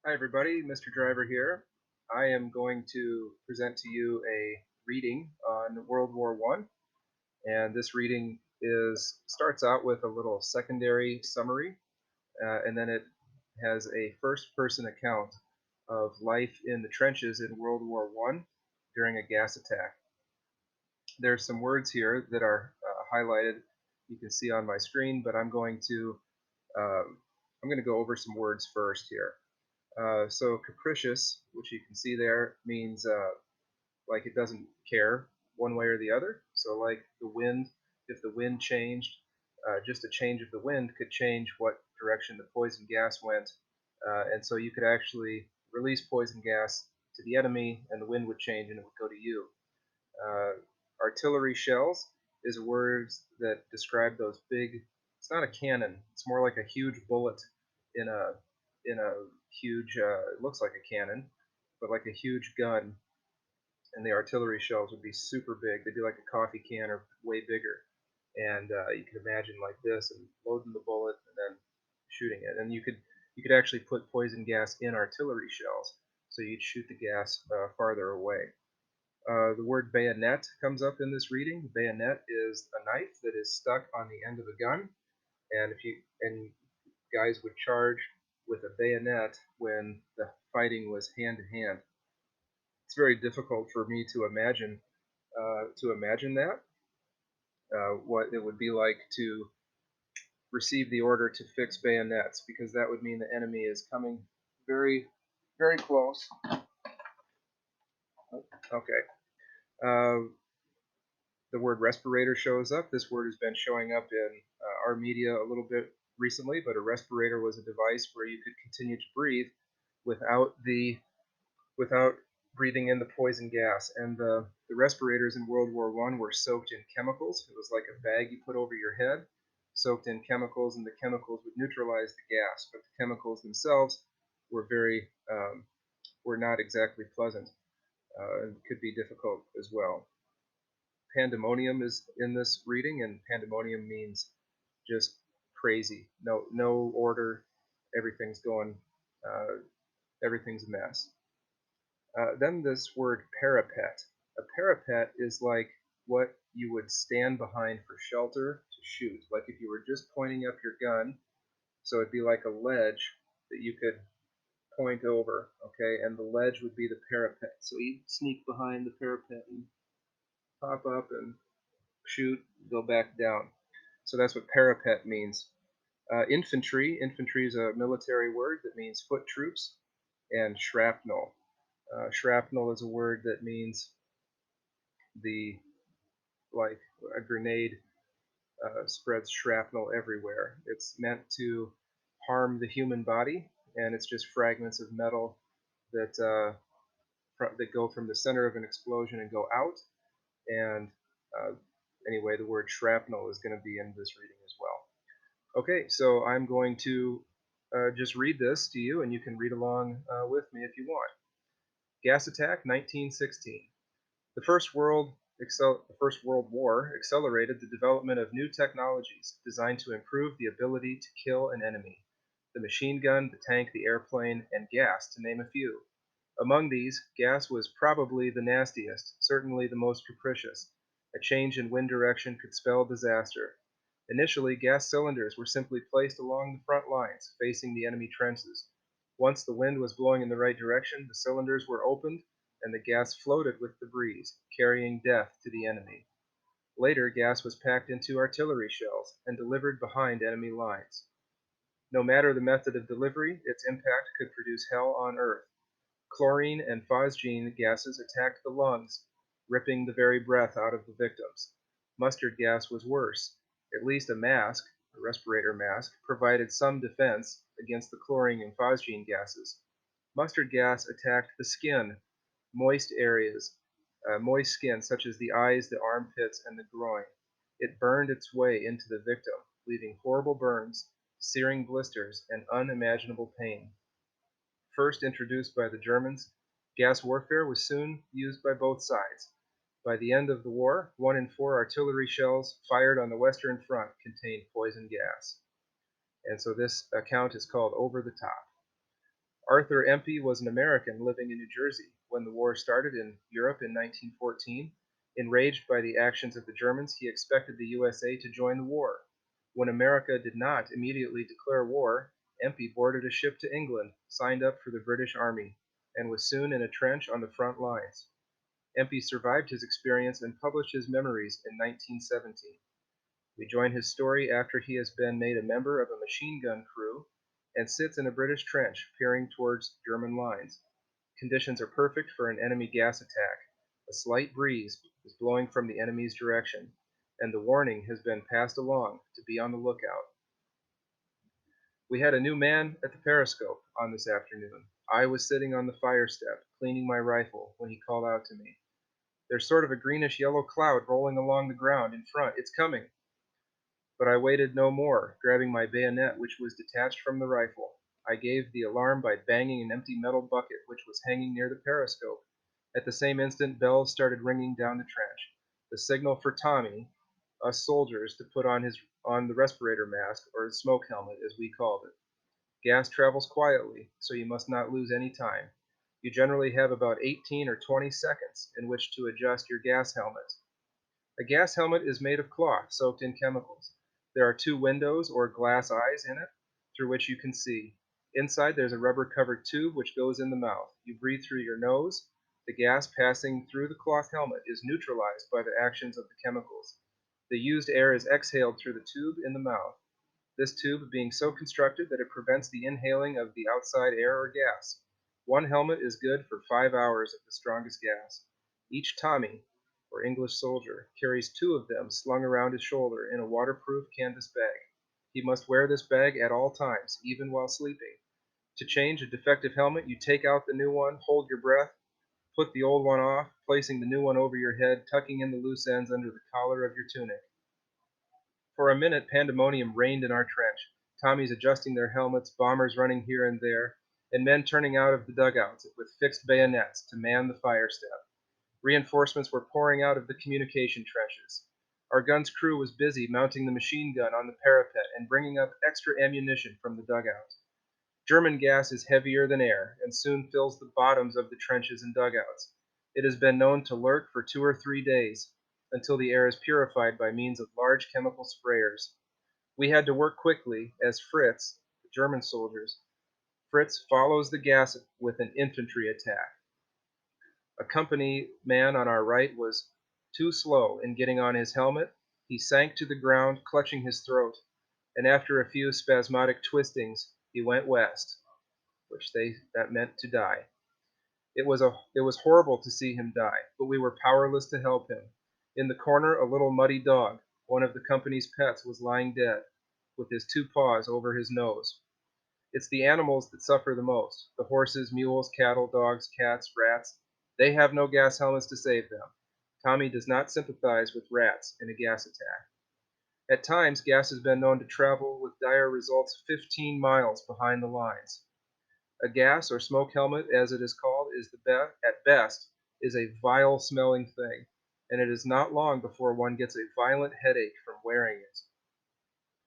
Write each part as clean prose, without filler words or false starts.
Hi everybody, Mr. Driver here. I am going to present to you a reading on World War I, and this reading starts out with a little secondary summary, and then it has a first-person account of life in the trenches in World War I during a gas attack. There's some words here that are highlighted. You can see on my screen, but um, I'm going to go over some words first here. So capricious, which you can see there, means like it doesn't care one way or the other. So like the wind, if the wind changed, just a change of the wind could change what direction the poison gas went. And so you could actually release poison gas to the enemy and the wind would change and it would go to you. Uh, Artillery shells is a word that describe those big. It's not a cannon. It's more like a huge bullet in a huge. It looks like a cannon, but like a huge gun. And the artillery shells would be super big. They'd be like a coffee can or way bigger. And you can imagine like this and loading the bullet and then shooting it. And you could actually put poison gas in artillery shells, so you'd shoot the gas farther away. The word bayonet comes up in this reading. Bayonet is a knife that is stuck on the end of a gun, and if you and guys would charge with a bayonet when the fighting was hand to hand. It's very difficult for me to imagine that what it would be like to receive the order to fix bayonets, because that would mean the enemy is coming very, very close. Okay. Uh, the word respirator shows up. This word has been showing up in our media a little bit recently, but a respirator was a device where you could continue to breathe without the without breathing in the poison gas. And the respirators in World War I were soaked in chemicals. It was like a bag you put over your head, soaked in chemicals, and the chemicals would neutralize the gas. But the chemicals themselves were very were not exactly pleasant and could be difficult as well. Pandemonium is in this reading, and pandemonium means just crazy. No order. Everything's going. Uh, everything's a mess. Then this word parapet. A parapet is like what you would stand behind for shelter to shoot. Like if you were just pointing up your gun, so it'd be like a ledge that you could point over, okay, and the ledge would be the parapet. So you sneak behind the parapet and pop up and shoot, go back down. So that's what parapet means. Infantry is a military word that means foot troops, and shrapnel. Shrapnel is a word that means the like a grenade spreads shrapnel everywhere. It's meant to harm the human body, and it's just fragments of metal that go from the center of an explosion and go out. And uh, anyway, the word shrapnel is going to be in this reading as well. Okay, so I'm going to just read this to you, and you can read along with me if you want. Gas attack, 1916. The First World War accelerated the development of new technologies designed to improve the ability to kill an enemy: the machine gun, the tank, the airplane, and gas, to name a few. Among these, gas was probably the nastiest, certainly the most capricious. A change in wind direction could spell disaster. Initially, gas cylinders were simply placed along the front lines, facing the enemy trenches. Once the wind was blowing in the right direction, the cylinders were opened and the gas floated with the breeze, carrying death to the enemy. Later, gas was packed into artillery shells and delivered behind enemy lines. No matter the method of delivery, its impact could produce hell on earth. Chlorine and phosgene gases attacked the lungs, ripping the very breath out of the victims. Mustard gas was worse. At least a mask, a respirator mask, provided some defense against the chlorine and phosgene gases. Mustard gas attacked the skin, moist areas, moist skin such as the eyes, the armpits, and the groin. It burned its way into the victim, leaving horrible burns, searing blisters, and unimaginable pain. First introduced by the Germans, gas warfare was soon used by both sides. By the end of the war, 1 in 4 artillery shells fired on the Western Front contained poison gas. And so this account is called Over the Top. Arthur Empey was an American living in New Jersey when the war started in Europe in 1914. Enraged by the actions of the Germans, he expected the USA to join the war. When America did not immediately declare war, Empey boarded a ship to England, signed up for the British Army, and was soon in a trench on the front lines. Empey survived his experience and published his memories in 1917. We join his story after he has been made a member of a machine gun crew and sits in a British trench peering towards German lines. Conditions are perfect for an enemy gas attack. A slight breeze is blowing from the enemy's direction, and the warning has been passed along to be on the lookout. We had a new man at the periscope on this afternoon. I was sitting on the fire step, cleaning my rifle, when he called out to me. There's sort of a greenish-yellow cloud rolling along the ground in front. It's coming. But I waited no more, grabbing my bayonet which was detached from the rifle. I gave the alarm by banging an empty metal bucket which was hanging near the periscope. At the same instant bells started ringing down the trench, the signal for Tommy, us soldiers, to put on the respirator mask, or the smoke helmet as we called it. Gas travels quietly, so you must not lose any time. You generally have about 18 or 20 seconds in which to adjust your gas helmet. A gas helmet is made of cloth soaked in chemicals. There are two windows or glass eyes in it through which you can see. Inside there's a rubber-covered tube which goes in the mouth. You breathe through your nose. The gas passing through the cloth helmet is neutralized by the actions of the chemicals. The used air is exhaled through the tube in the mouth, this tube being so constructed that it prevents the inhaling of the outside air or gas. One helmet is good for 5 hours of the strongest gas. Each Tommy, or English soldier, carries two of them slung around his shoulder in a waterproof canvas bag. He must wear this bag at all times, even while sleeping. To change a defective helmet, you take out the new one, hold your breath, put the old one off, placing the new one over your head, tucking in the loose ends under the collar of your tunic. For a minute pandemonium reigned in our trench, Tommies adjusting their helmets, bombers running here and there, and men turning out of the dugouts with fixed bayonets to man the fire step. Reinforcements were pouring out of the communication trenches. Our gun's crew was busy mounting the machine gun on the parapet and bringing up extra ammunition from the dugout. German gas is heavier than air, and soon fills the bottoms of the trenches and dugouts. It has been known to lurk for 2 or 3 days, until the air is purified by means of large chemical sprayers. We had to work quickly, as Fritz, the German soldiers, Fritz follows the gas with an infantry attack. A company man on our right was too slow in getting on his helmet. He sank to the ground, clutching his throat, and after a few spasmodic twistings, he went west, that meant to die. It was horrible to see him die, but we were powerless to help him. In the corner a little muddy dog, one of the company's pets, was lying dead, with his two paws over his nose. It's the animals that suffer the most, the horses, mules, cattle, dogs, cats, rats. They have no gas helmets to save them. Tommy does not sympathize with rats in a gas attack. At times gas has been known to travel with dire results 15 miles behind the lines. A gas or smoke helmet, as it is called, at best is a vile smelling thing, and it is not long before one gets a violent headache from wearing it.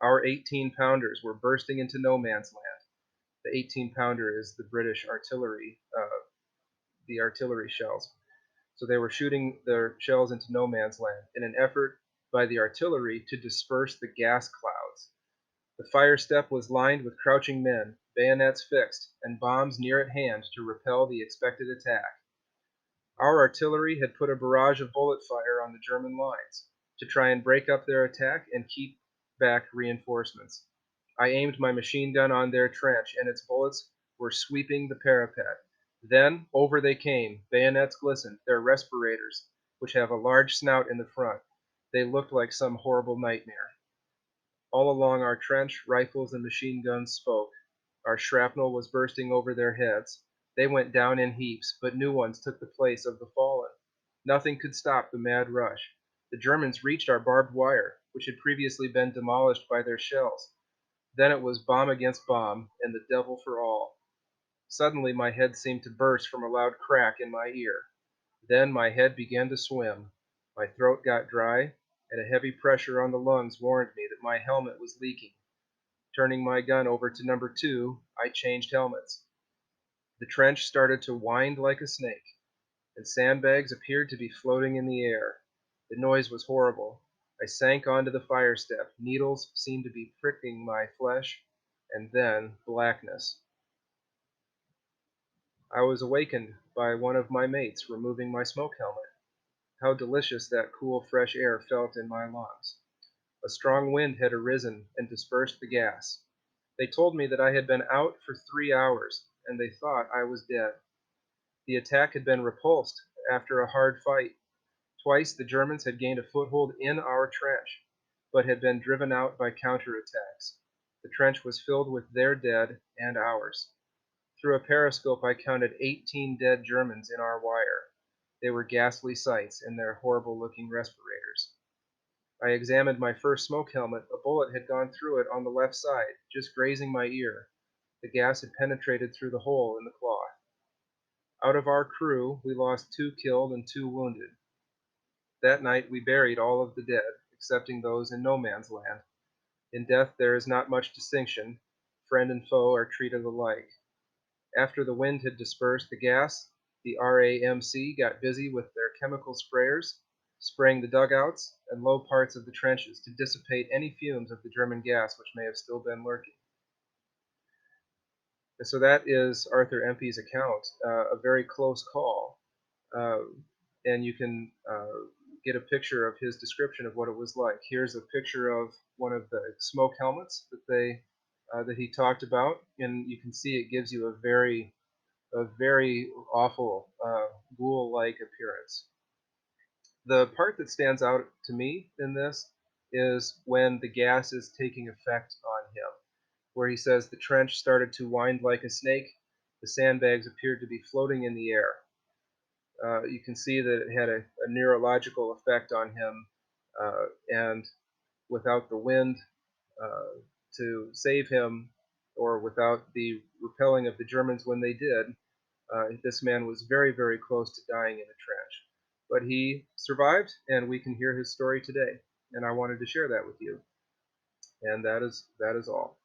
Our 18-pounders were bursting into no man's land. The 18-pounder is the British artillery, the artillery shells. So they were shooting their shells into no man's land in an effort by the artillery to disperse the gas clouds. The fire step was lined with crouching men, bayonets fixed, and bombs near at hand to repel the expected attack. Our artillery had put a barrage of bullet fire on the German lines, to try and break up their attack and keep back reinforcements. I aimed my machine gun on their trench, and its bullets were sweeping the parapet. Then over they came, bayonets glistened, their respirators, which have a large snout in the front. They looked like some horrible nightmare. All along our trench, rifles and machine guns spoke. Our shrapnel was bursting over their heads. They went down in heaps, but new ones took the place of the fallen. Nothing could stop the mad rush. The Germans reached our barbed wire, which had previously been demolished by their shells. Then it was bomb against bomb, and the devil for all. Suddenly my head seemed to burst from a loud crack in my ear. Then my head began to swim. My throat got dry, and a heavy pressure on the lungs warned me that my helmet was leaking. Turning my gun over to number 2, I changed helmets. The trench started to wind like a snake, and sandbags appeared to be floating in the air. The noise was horrible. I sank onto the fire step. Needles seemed to be pricking my flesh, and then blackness. I was awakened by one of my mates removing my smoke helmet. How delicious that cool, fresh air felt in my lungs. A strong wind had arisen and dispersed the gas. They told me that I had been out for 3 hours, and they thought I was dead. The attack had been repulsed after a hard fight. Twice the Germans had gained a foothold in our trench, but had been driven out by counterattacks. The trench was filled with their dead and ours. Through a periscope I counted 18 dead Germans in our wire. They were ghastly sights in their horrible-looking respirators. I examined my first smoke helmet. A bullet had gone through it on the left side, just grazing my ear. The gas had penetrated through the hole in the cloth. Out of our crew we lost 2 killed and 2 wounded. That night we buried all of the dead, excepting those in no man's land. In death there is not much distinction. Friend and foe are treated alike. After the wind had dispersed the gas, the RAMC got busy with their chemical sprayers, spraying the dugouts and low parts of the trenches to dissipate any fumes of the German gas which may have still been lurking. And so that is Arthur Empey's account, a very close call. Uh, and you can get a picture of his description of what it was like. Here's a picture of one of the smoke helmets that he talked about, and you can see it gives you a very awful ghoul-like appearance. The part that stands out to me in this is when the gas is taking effect on him, where he says the trench started to wind like a snake, the sandbags appeared to be floating in the air. You can see that it had a neurological effect on him, and without the wind uh, to save him, or without the repelling of the Germans when they did, this man was very, very close to dying in a trench. But he survived, and we can hear his story today. And I wanted to share that with you. And that is all.